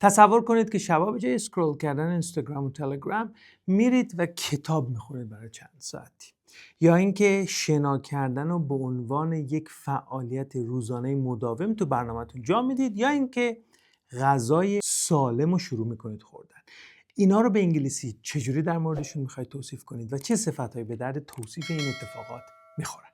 تصور کنید که شبا به جای اسکرول کردن اینستاگرام و تلگرام میرید و کتاب میخونید برای چند ساعتی، یا اینکه شنا کردن رو به عنوان یک فعالیت روزانه مداوم تو برنامه‌تون جا میدید، یا اینکه غذای سالم رو شروع میکنید خوردن. اینا رو به انگلیسی چجوری در موردشون میخواید توصیف کنید و چه صفتایی به درد توصیف این اتفاقات میخورن؟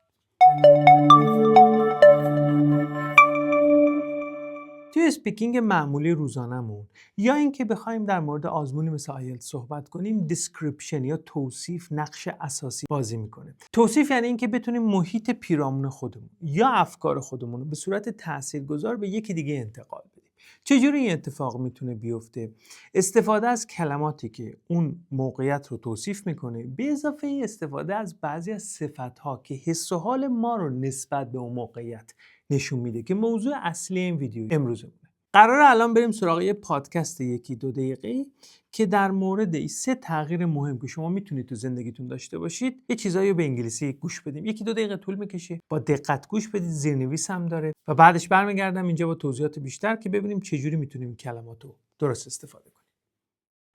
توی اسپیکینگ معمولی روزانمون، یا اینکه بخوایم در مورد آزمونی مثل آیلتس صحبت کنیم، دیسکریپشن یا توصیف نقش اساسی بازی میکنه. توصیف یعنی اینکه بتونیم محیط پیرامون خودمون یا افکار خودمون رو به صورت تاثیرگذار به یکی دیگه انتقال بدیم. چجوری این اتفاق میتونه بیفته؟ استفاده از کلماتی که اون موقعیت رو توصیف میکنه، به اضافه استفاده از بعضی از صفت‌ها که حس و حال ما رو نسبت به اون موقعیت نشون میده که موضوع اصلی این ویدیو امروزمونه. قراره الان بریم سراغ یه پادکست 1-2 دقیقه‌ای که در مورد این 3 تغییر مهم که شما میتونید تو زندگیتون داشته باشید یه چیزایی رو به انگلیسی گوش بدیم. 1-2 دقیقه طول میکشه، با دقت گوش بدید، زیرنویس هم داره و بعدش برمیگردم اینجا با توضیحات بیشتر که ببینیم چجوری میتونیم کلمات رو درست استفاده کنیم.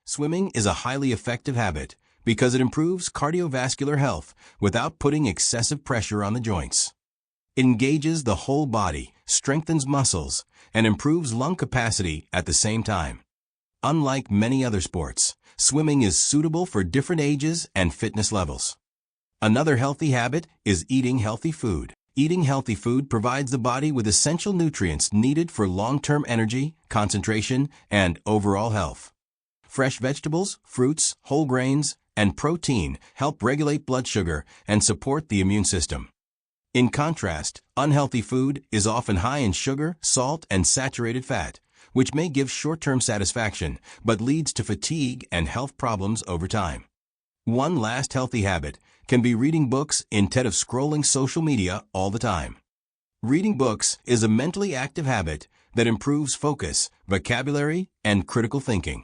Swimming is a highly effective habit because it improves cardiovascular health without putting excessive pressure on the joints. It engages the whole body, strengthens muscles, and improves lung capacity at the same time. Unlike many other sports, swimming is suitable for different ages and fitness levels. Another healthy habit is eating healthy food. Eating healthy food provides the body with essential nutrients needed for long-term energy, concentration, and overall health. Fresh vegetables, fruits, whole grains, and protein help regulate blood sugar and support the immune system. In contrast, unhealthy food is often high in sugar, salt, and saturated fat, which may give short-term satisfaction but leads to fatigue and health problems over time. One last healthy habit can be reading books instead of scrolling social media all the time. Reading books is a mentally active habit that improves focus, vocabulary, and critical thinking.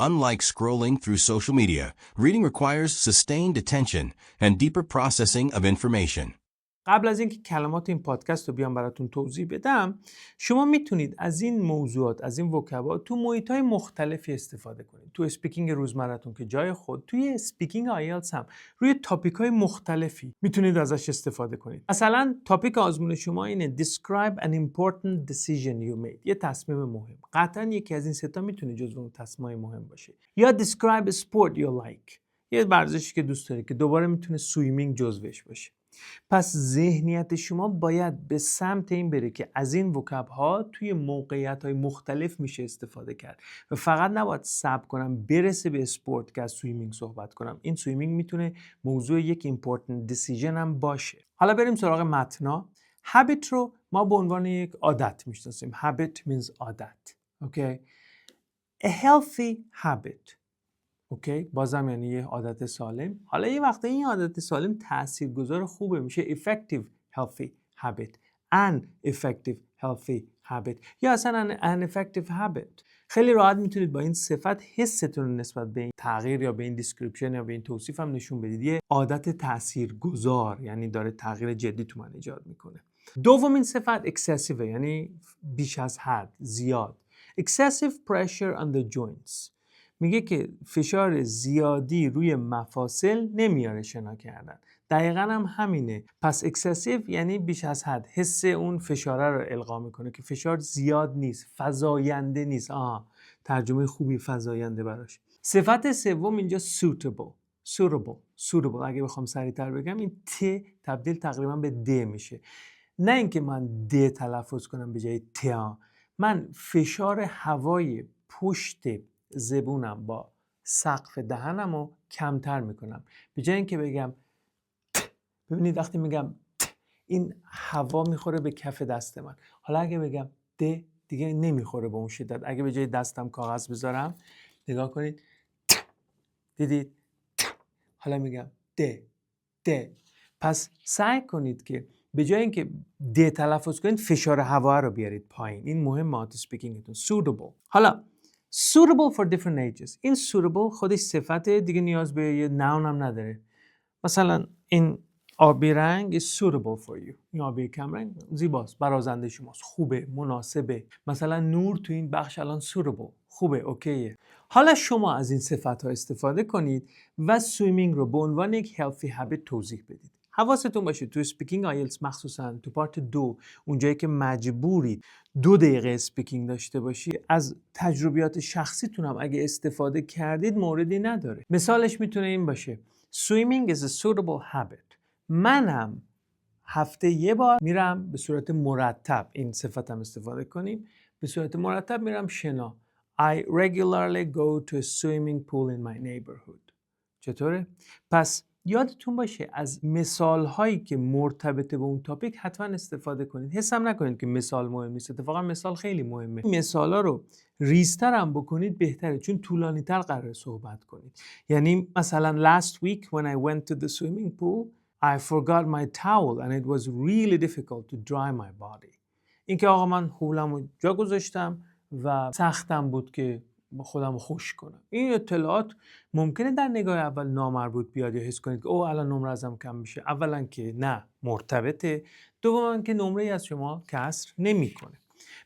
Unlike scrolling through social media, reading requires sustained attention and deeper processing of information. قبل از اینکه کلمات این پادکست رو بیام براتون توضیح بدم، شما میتونید از این موضوعات، از این وکبات تو محیط‌های مختلفی استفاده کنید. تو اسپیکینگ روزمره‌تون که جای خود، توی اسپیکینگ آیلتس هم روی تاپیک‌های مختلفی میتونید ازش استفاده کنید. مثلا تاپیک آزمون شما اینه describe an important decision you made. یه تصمیم مهم. قطعاً یکی از این 3 تا میتونه جزو اون تصمیم‌های مهم باشه. یا describe a sport you like. یه ورزشی که دوست داری که دوباره میتونه سویمینگ جزوش باشه. پس ذهنیت شما باید به سمت این بره که از این وکب‌ها توی موقعیت‌های مختلف میشه استفاده کرد و فقط نباید صبر کنم برسه به اسپورت که از سویمینگ صحبت کنم. این سویمینگ میتونه موضوع یک important decision هم باشه. حالا بریم سراغ متنا. habit رو ما به عنوان یک عادت میشناسیم. habit means عادت. Okay? A healthy habit. اوکی، بازم یعنی یه عادت سالم. حالا یه وقته این عادت سالم تاثیرگذار خوبه، میشه effective healthy habit, an effective healthy habit یا اصلا an effective habit. خیلی راحت میتونید با این صفت حستون رو نسبت به این تغییر یا به این دیسکریپشن یا به این توصیف هم نشون بدید. یه عادت تاثیرگذار، یعنی داره تغییر جدی تو من ایجاد میکنه. دومین صفت excessive، یعنی بیش از حد، زیاد. Excessive pressure on the joints. میگه که فشار زیادی روی مفاصل نمیاره شنا کردن. دقیقاً هم همینه. پس اکسسیو یعنی بیش از حد، حس اون فشاره رو القا میکنه که فشار زیاد نیست، فزاینده نیست. ترجمه خوبی فزاینده براش. صفت سوم اینجا suitable. اگه بخوام سریعتر بگم این ت تبدیل تقریبا به د میشه. نه اینکه من د تلفظ کنم به جای ت. من فشار هوای پشت زبونم با سقف دهنم رو کمتر میکنم. به جای اینکه بگم ببینید وقتی میگم این هوا میخوره به کف دست من. حالا اگه بگم دیگه نمیخوره به اون شدت. اگه به جای دستم کاغذ بذارم نگاه کنید، دیدید؟ حالا میگم د. پس سعی کنید که به جای اینکه د تلفظ کنید فشار هوا رو بیارید پایین. این مهمه تو اسپیکینگتون. suitable. حالا suitable for different ages. این suitable خودش صفته، دیگه نیاز به یه noun هم نداره. مثلا این آبی رنگ is suitable for you. این آبی کمرنگ زیباست، برازنده شماست، خوبه، مناسبه. مثلا نور تو این بخش الان suitable، خوبه، اوکیه. حالا شما از این صفت‌ها استفاده کنید و سویمینگ رو به عنوان یک healthy habit توضیح بدید. حواستون باشه تو اسپیکینگ آیلتس مخصوصا تو پارت 2 اونجایی که مجبورید 2 دقیقه اسپیکینگ داشته باشی، از تجربیات شخصیتون هم اگه استفاده کردید موردی نداره. مثالش میتونه این باشه: Swimming is a suitable habit. منم هفته یه بار میرم به صورت مرتب، این صفتم استفاده کنیم، به صورت مرتب میرم شنا. I regularly go to a swimming pool in my neighborhood. چطوره؟ پس یادتون باشه از مثال هایی که مرتبط به اون تاپیک حتما استفاده کنید. حسم نکنید که مثال مهم نیست، اتفاقا مثال خیلی مهمه. مثال ها رو ریزتر هم بکنید بهتره، چون طولانی تر قراره صحبت کنید. یعنی مثلا last week when I went to the swimming pool I forgot my towel and it was really difficult to dry my body. اینکه آقا من حولمو جا گذاشتم و سختم بود که خودم رو خشک کنم. این اطلاعات ممکنه در نگاه اول نامربوط بیاد یا حس کنید که او الان نمره ازم کم میشه. اولا که نه مرتبطه، دوما که نمره از شما کسر نمیکنه.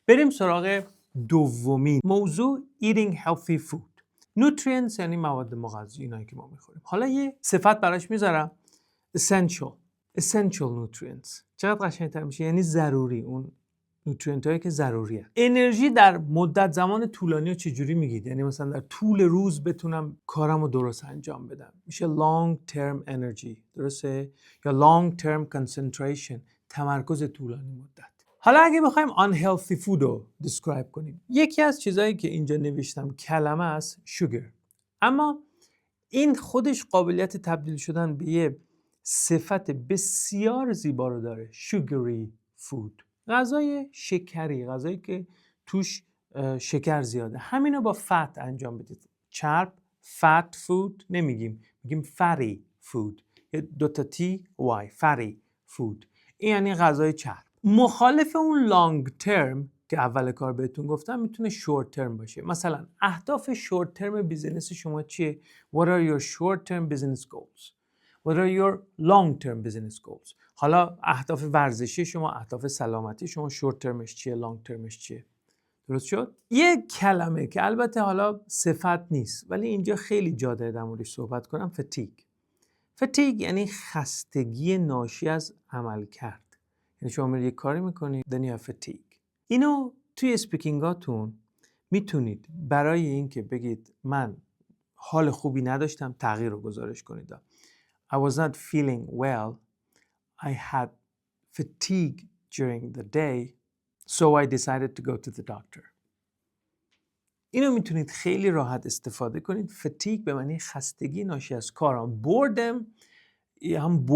بریم سراغ دومین موضوع eating healthy food. nutrients یعنی مواد مغذی، اینایی که ما میخوریم. حالا یه صفت براش میذارم essential nutrients. چقدر قشنگ‌تر میشه، یعنی ضروری، اون نوترینت هایی که ضروریه. انرژی در مدت زمان طولانی رو چجوری میگید؟ یعنی مثلا در طول روز بتونم کارم رو درست انجام بدم، میشه long term energy، درسته؟ یا long term concentration، تمرکز طولانی مدت. حالا اگه بخوایم unhealthy food رو describe کنیم، یکی از چیزایی که اینجا نوشتم کلمه است sugar. اما این خودش قابلیت تبدیل شدن به یه صفت بسیار زیبا رو داره. sugary food، غذای شکری، غذایی که توش شکر زیاده. همینو با فت انجام بدید. چرب، fat food نمیگیم، میگیم fatty food، یه دوتا تی وای، fatty food. این یعنی غذای چرب. مخالف اون long term که اول کار بهتون گفتم میتونه short term باشه. مثلا اهداف short term بیزینس شما چیه؟ What are your short term business goals? What are your long term business goals? حالا اهداف ورزشی شما، اهداف سلامتی شما short termش چیه، long termش چیه؟ درست شد؟ یه کلمه که البته حالا صفت نیست ولی اینجا خیلی جا داره در موردش صحبت کنم، fatigue یعنی خستگی ناشی از عمل کرد. یعنی شما میرید یه کاری میکنید then you have fatigue. اینو توی اسپیکینگاتون میتونید برای اینکه بگید من حال خوبی نداشتم تغییر رو گزارش کنید. I was not feeling well. I had fatigue during the day, so I decided to go to the doctor. اینو میتونید خیلی راحت استفاده کنید. fatigue به معنی خستگی ناشی از کار. boredom هم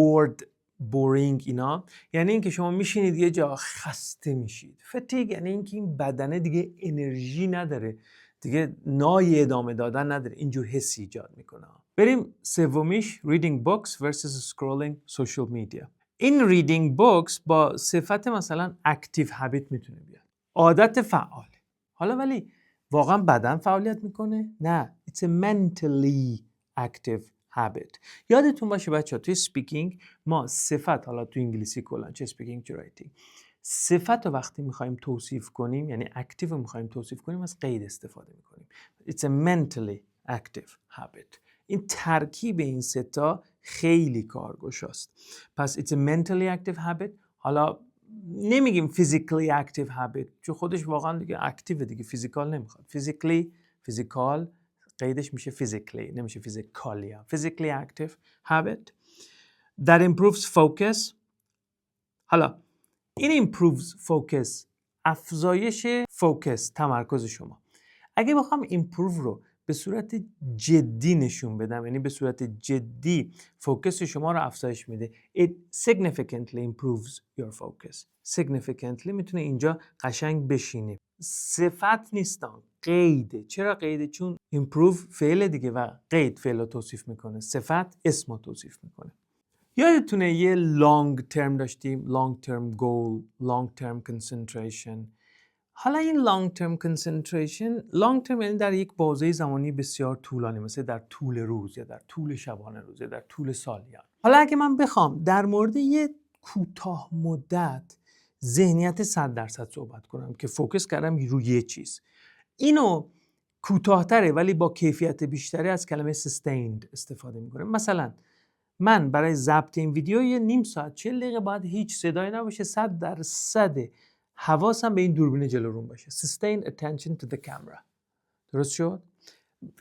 boring اینا یعنی اینکه شما میشینید یه جا خسته میشید. fatigue یعنی اینکه این بدنه دیگه انرژی نداره، دیگه نای ادامه دادن نداره، اینجور حسی ایجاد میکنه. بریم سومیش reading books versus scrolling social media. این reading books با صفت مثلا active habit میتونه بیاد، عادت فعال. حالا ولی واقعا بدن فعالیت میکنه؟ نه، it's a mentally active habit. یادتون باشه بچه ها توی سپیکینگ ما صفت، حالا تو انگلیسی کلا چه سپیکینگ چه رایتینگ، صفت رو وقتی میخوایم توصیف کنیم یعنی اکتیو رو میخوایم توصیف کنیم از قید استفاده میکنیم. It's a mentally active habit. این ترکیب این سه تا خیلی کارگشاست. پس it's a mentally active habit. حالا نمیگیم physically active habit چون خودش واقعا دیگه اکتیوه دیگه، فیزیکال نمیخواد. فیزیکال قیدش میشه physically، نمیشه physically. Physically active habit that improves focus. حالا این improves focus، افزایش فوکس، تمرکز شما. اگه بخوام improve رو به صورت جدی نشون بدم، یعنی به صورت جدی فوکس شما رو افزایش میده. It significantly improves your focus. Significantly میتونه اینجا قشنگ بشینه. صفت نیستان، قیده. چرا قیده؟ چون improve فعل دیگه و قید فعل رو توصیف میکنه، صفت اسم رو توصیف میکنه. یادتونه یه long term داشتیم، long term goal, long term concentration. حالا این long term concentration long term یعنی در یک بازه زمانی بسیار طولانی، مثل در طول روز یا در طول شبانه روز یا در طول سالیان. حالا اگه من بخوام در مورد یه کوتاه مدت ذهنیت 100% صحبت کنم که فوکس کردم روی یه چیز، اینو کوتاه‌تره ولی با کیفیت بیشتری از کلمه sustained استفاده می‌کنم. مثلا من برای ضبط این ویدیو یه نیم ساعت 40 دقیقه باید هیچ صدایی نباشه، 100% حواسم به این دوربین جلو روم باشه. Sustained attention to the camera. درست شد؟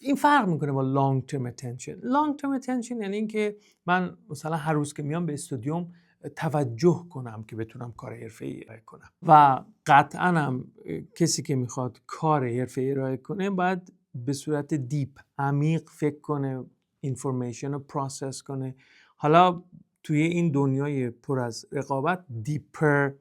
این فرق میکنه با long term attention. Long term attention یعنی اینکه من مثلا هر روز که میام به استودیوم توجه کنم که بتونم کار حرفه‌ای ارائه کنم و قطعاً هم کسی که میخواد کار حرفه‌ای ارائه کنه باید به صورت دیپ عمیق فکر کنه، اینفورمیشن رو پروسس کنه. حالا توی این دنیای پر از رقابت دیپر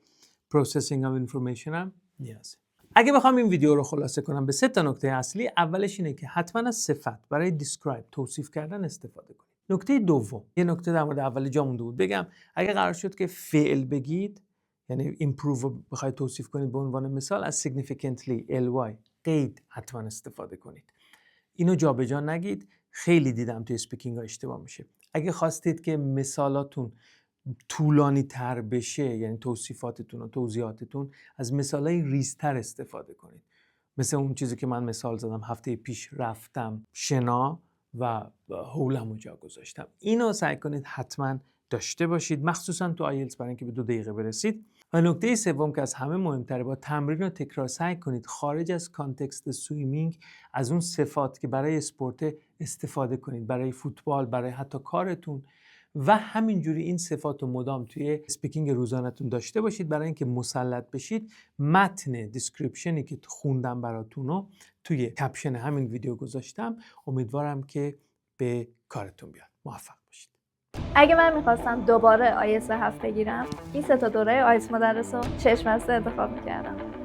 پروسسینگ اف اینفورمیشن هم نیازه. اگه بخوام این ویدیو رو خلاصه کنم به 3 نکته اصلی، اولش اینه که حتما از صفت برای دیسکرایب توصیف کردن استفاده کنید. نکته دوم، یه نکته در مورد اولی جا مونده بود بگم، اگه قرار شد که فعل بگید یعنی improve رو بخواید توصیف کنید به عنوان مثال، از significantly ly قید حتما استفاده کنید. اینو جابجا نگید، خیلی دیدم توی اسپیکینگ ها اشتباه میشه. اگه خواستید که مثالاتون طولانی تر بشه، یعنی توصیفاتتون و توضیحاتتون، از مثالای ریزتر استفاده کنید. مثل اون چیزی که من مثال زدم، هفته پیش رفتم شنا و هولمو جا گذاشتم. اینو سعی کنید حتما داشته باشید، مخصوصا تو آیلتس برای اینکه به 2 دقیقه برسید. و نکته سوم که از همه مهمتره، با تمرین و تکرار سعی کنید خارج از کانتکست سویمینگ از اون صفات که برای اسپورت استفاده کنید، برای فوتبال، برای حتی کارتون، و همینجوری این صفات رو مدام توی اسپیکینگ روزانه‌تون داشته باشید برای اینکه مسلط بشید. متن دیسکریپشنی که خوندم براتون رو توی کپشن همین ویدیو گذاشتم، امیدوارم که به کارتون بیاد. موفق باشید. اگه من میخواستم دوباره آیلتس 7 بگیرم، این 3 تا دوره آیلتس مدرس رو چشم بسته انتخاب میکردم.